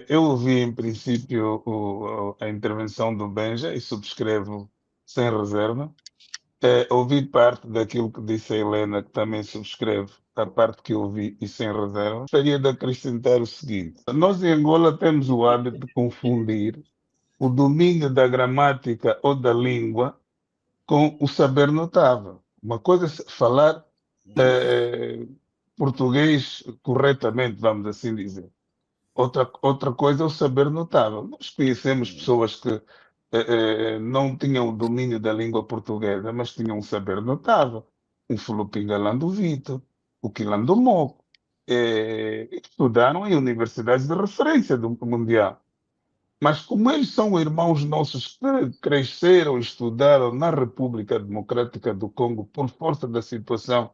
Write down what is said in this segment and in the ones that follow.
Eu ouvi, em princípio, a intervenção do Benja e subscrevo sem reserva. Ouvi parte daquilo que disse a Helena, que também subscrevo a parte que ouvi e sem reserva. Gostaria de acrescentar o seguinte: nós em Angola temos o hábito de confundir o domínio da gramática ou da língua com o saber notável. Uma coisa é falar eh, português corretamente, vamos assim dizer. Outra coisa é o saber notável. Nós conhecemos pessoas que não tinham o domínio da língua portuguesa, mas tinham um saber notável. O Filipe Galando Vitor, o Quilando Moco, estudaram em universidades de referência do mundial. Mas como eles são irmãos nossos que cresceram e estudaram na República Democrática do Congo por força da situação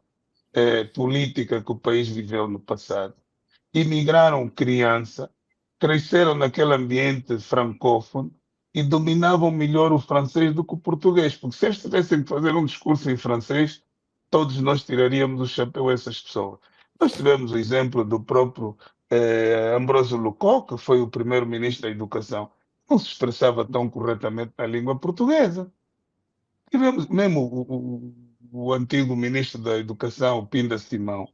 política que o país viveu no passado, imigraram criança, cresceram naquele ambiente francófono e dominavam melhor o francês do que o português, porque se eles tivessem que fazer um discurso em francês, todos nós tiraríamos o chapéu a essas pessoas. Nós tivemos o exemplo do próprio Ambrósio Lucó, que foi o primeiro-ministro da Educação, não se expressava tão corretamente na língua portuguesa. Tivemos mesmo o antigo ministro da Educação, o Pinda Simão,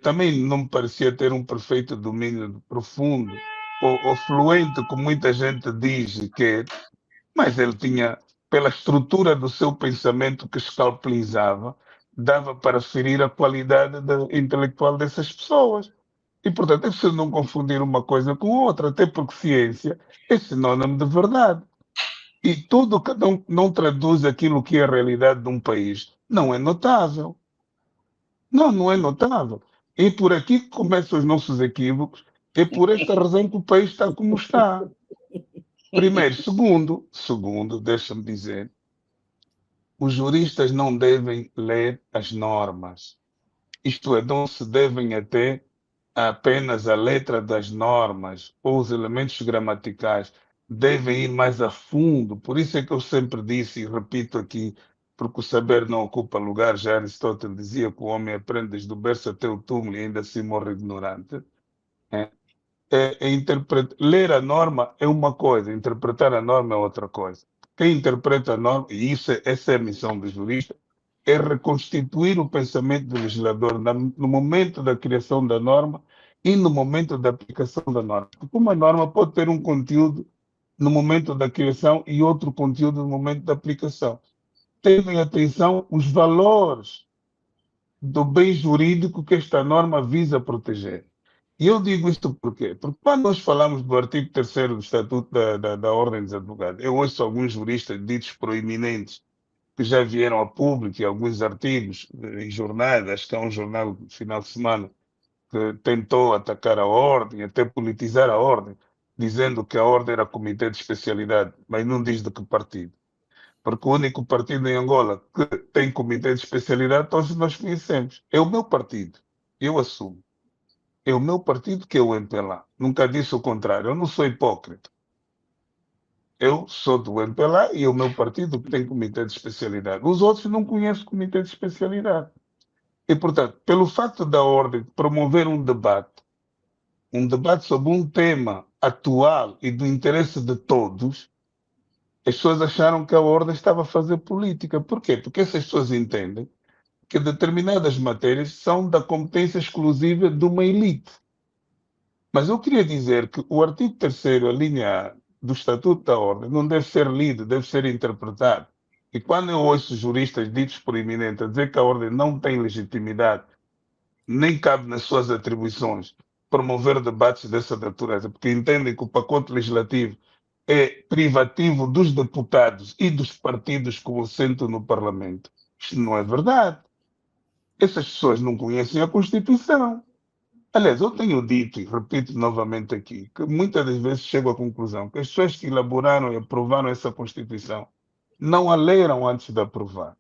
também não me parecia ter um perfeito domínio profundo ou fluente, como muita gente diz que é, mas ele tinha, pela estrutura do seu pensamento que escalpelizava, dava para ferir a qualidade intelectual dessas pessoas. E, portanto, é preciso não confundir uma coisa com outra, até porque ciência é sinónimo de verdade. E tudo que não traduz aquilo que é a realidade de um país não é notável. Não, não é notável. É por aqui que começam os nossos equívocos. É por esta razão que o país está como está. Primeiro. Segundo, deixa-me dizer, os juristas não devem ler as normas. Isto é, não se devem até apenas a letra das normas ou os elementos gramaticais. Devem ir mais a fundo. Por isso é que eu sempre disse e repito aqui, porque o saber não ocupa lugar. Já Aristóteles dizia que o homem aprende desde o berço até o túmulo e ainda assim morre ignorante. É, ler a norma é uma coisa, interpretar a norma é outra coisa. Quem interpreta a norma, e essa é a missão do jurista, é reconstituir o pensamento do legislador no momento da criação da norma e no momento da aplicação da norma. Porque uma norma pode ter um conteúdo no momento da criação e outro conteúdo no momento da aplicação. Tendo em atenção os valores do bem jurídico que esta norma visa proteger. E eu digo isto por quê? Porque quando nós falamos do artigo 3º do Estatuto da Ordem dos Advogados, eu ouço alguns juristas ditos proeminentes que já vieram a público e alguns artigos em jornais, acho que há um jornal de final de semana que tentou atacar a ordem, até politizar a ordem, dizendo que a ordem era comitê de especialidade, mas não diz de que partido. Porque o único partido em Angola que tem comitê de especialidade, todos nós conhecemos. É o meu partido. Eu assumo. É o meu partido que é o MPLA. Nunca disse o contrário. Eu não sou hipócrita. Eu sou do MPLA e é o meu partido que tem comitê de especialidade. Os outros não conhecem comitê de especialidade. E, portanto, pelo facto da ordem promover um debate sobre um tema atual e do interesse de todos, as pessoas acharam que a ordem estava a fazer política. Por quê? Porque essas pessoas entendem que determinadas matérias são da competência exclusiva de uma elite. Mas eu queria dizer que o artigo 3º, a linha A do Estatuto da Ordem, não deve ser lido, deve ser interpretado. E quando eu ouço juristas ditos por eminente a dizer que a Ordem não tem legitimidade, nem cabe nas suas atribuições promover debates dessa natureza, porque entendem que o pacote legislativo é privativo dos deputados e dos partidos que o assentam no Parlamento. Isto não é verdade. Essas pessoas não conhecem a Constituição. Aliás, eu tenho dito, e repito novamente aqui, que muitas das vezes chego à conclusão que as pessoas que elaboraram e aprovaram essa Constituição não a leram antes de aprovar.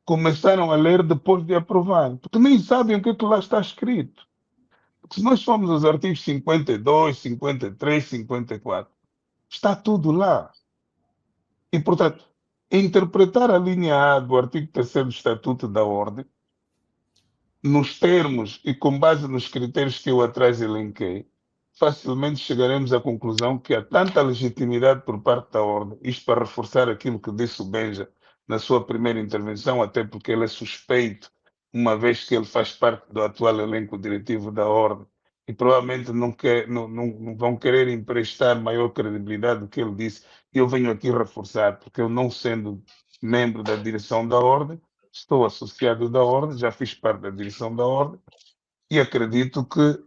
Começaram a ler depois de aprovar, porque nem sabem o que é que lá está escrito. Porque se nós formos aos artigos 52, 53, 54, está tudo lá. E, portanto, interpretar a linha A do artigo 3º do Estatuto da Ordem, nos termos e com base nos critérios que eu atrás elenquei, facilmente chegaremos à conclusão que há tanta legitimidade por parte da ordem, isto para reforçar aquilo que disse o Benja na sua primeira intervenção, até porque ele é suspeito, uma vez que ele faz parte do atual elenco diretivo da ordem, e provavelmente não vão querer emprestar maior credibilidade do que ele disse. E eu venho aqui reforçar, porque eu, não sendo membro da direção da ordem, estou associado da ordem, já fiz parte da direção da ordem, e acredito que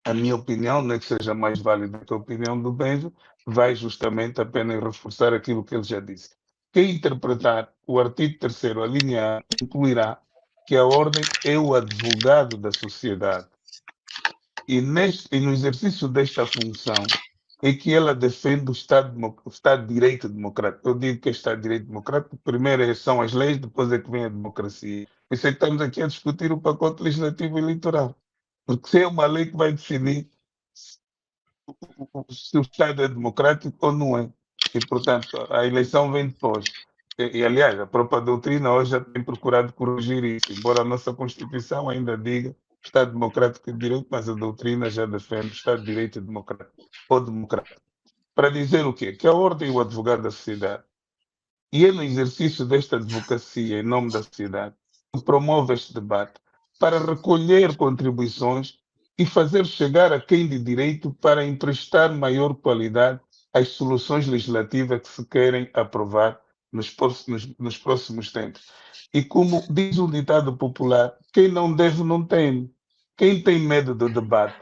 a minha opinião, não é que seja mais válida que a opinião do Benjo, vai justamente apenas reforçar aquilo que ele já disse. Quem interpretar o artigo 3º, a linha A, incluirá que a ordem é o advogado da sociedade. E no exercício desta função é que ela defende o Estado de Direito Democrático. Eu digo que é Estado de Direito Democrático, primeiro são as leis, depois é que vem a democracia. Por isso é que estamos aqui a discutir o pacote legislativo eleitoral. Porque se é uma lei que vai definir se o Estado é democrático ou não é. E, portanto, a eleição vem depois. Aliás, a própria doutrina hoje já tem procurado corrigir isso, embora a nossa Constituição ainda diga Estado democrático e de direito, mas a doutrina já defende Estado de direito e democrático, ou democrático. Para dizer o quê? Que a ordem e o advogado da sociedade, e é no exercício desta advocacia em nome da sociedade, que promove este debate para recolher contribuições e fazer chegar a quem de direito para emprestar maior qualidade às soluções legislativas que se querem aprovar nos próximos tempos. E como diz o ditado popular, quem não deve não teme. Quem tem medo do debate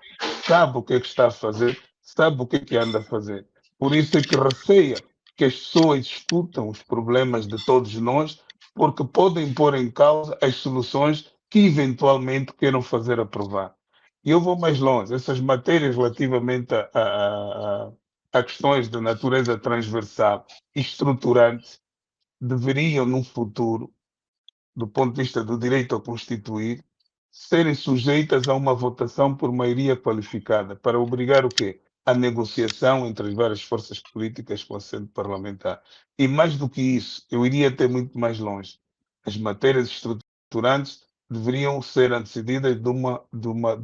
sabe o que é que está a fazer, sabe o que é que anda a fazer. Por isso é que receia que as pessoas discutam os problemas de todos nós, porque podem pôr em causa as soluções que eventualmente queiram fazer aprovar. E eu vou mais longe, essas matérias relativamente a questões de natureza transversal e estruturante deveriam, no futuro, do ponto de vista do direito a constituir, serem sujeitas a uma votação por maioria qualificada, para obrigar o quê? A negociação entre as várias forças políticas com assento parlamentar. E mais do que isso, eu iria até muito mais longe. As matérias estruturantes deveriam ser antecedidas de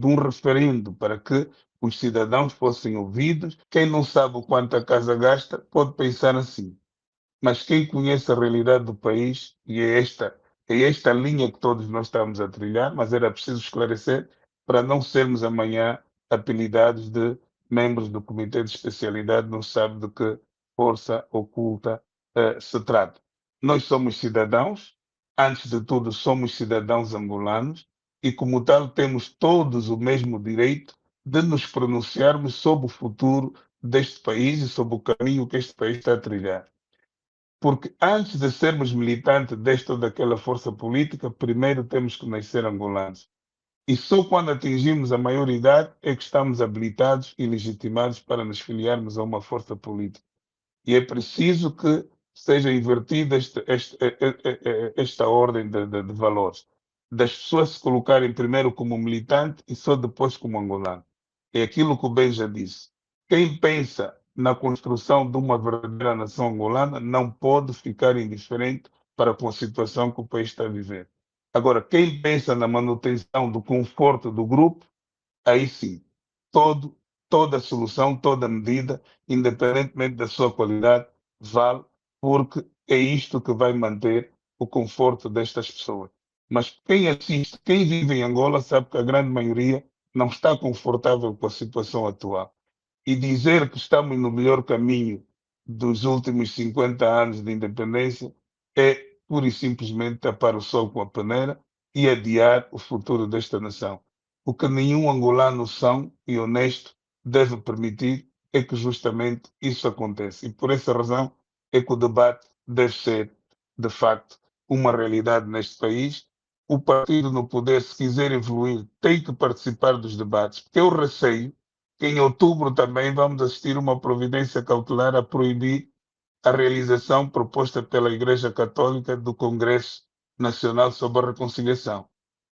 um referendo para que os cidadãos fossem ouvidos. Quem não sabe o quanto a casa gasta pode pensar assim, mas quem conhece a realidade do país, e é esta linha que todos nós estamos a trilhar, mas era preciso esclarecer para não sermos amanhã apelidados de membros do Comitê de Especialidade, não sabe de que força oculta se trata. Nós somos cidadãos, antes de tudo somos cidadãos angolanos, e como tal temos todos o mesmo direito de nos pronunciarmos sobre o futuro deste país e sobre o caminho que este país está a trilhar. Porque antes de sermos militantes desta ou daquela força política, primeiro temos que nascer angolanos. E só quando atingimos a maioridade é que estamos habilitados e legitimados para nos filiarmos a uma força política. E é preciso que seja invertida esta ordem de valores, das pessoas se colocarem primeiro como militante e só depois como angolano. É aquilo que o Ben já disse. Quem pensa na construção de uma verdadeira nação angolana não pode ficar indiferente para com a situação que o país está a viver. Agora, quem pensa na manutenção do conforto do grupo, aí sim, todo, toda solução, toda medida, independentemente da sua qualidade, vale, porque é isto que vai manter o conforto destas pessoas. Mas quem assiste, quem vive em Angola, sabe que a grande maioria não está confortável com a situação atual. E dizer que estamos no melhor caminho dos últimos 50 anos de independência é pura e simplesmente tapar o sol com a peneira e adiar o futuro desta nação. O que nenhum angolano são e honesto deve permitir é que justamente isso aconteça. E por essa razão é que o debate deve ser, de facto, uma realidade neste país. O partido no poder, se quiser evoluir, tem que participar dos debates, porque eu receio que em outubro também vamos assistir uma providência cautelar a proibir a realização proposta pela Igreja Católica do Congresso Nacional sobre a Reconciliação.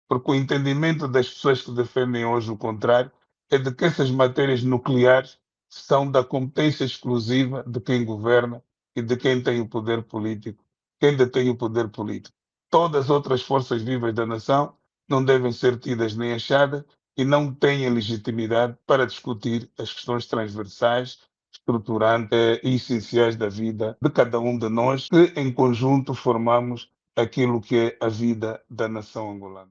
Porque o entendimento das pessoas que defendem hoje o contrário é de que essas matérias nucleares são da competência exclusiva de quem governa e de quem tem o poder político, quem detém o poder político. Todas as outras forças vivas da nação não devem ser tidas nem achadas e não têm legitimidade para discutir as questões transversais, estruturantes e essenciais da vida de cada um de nós, que em conjunto formamos aquilo que é a vida da nação angolana.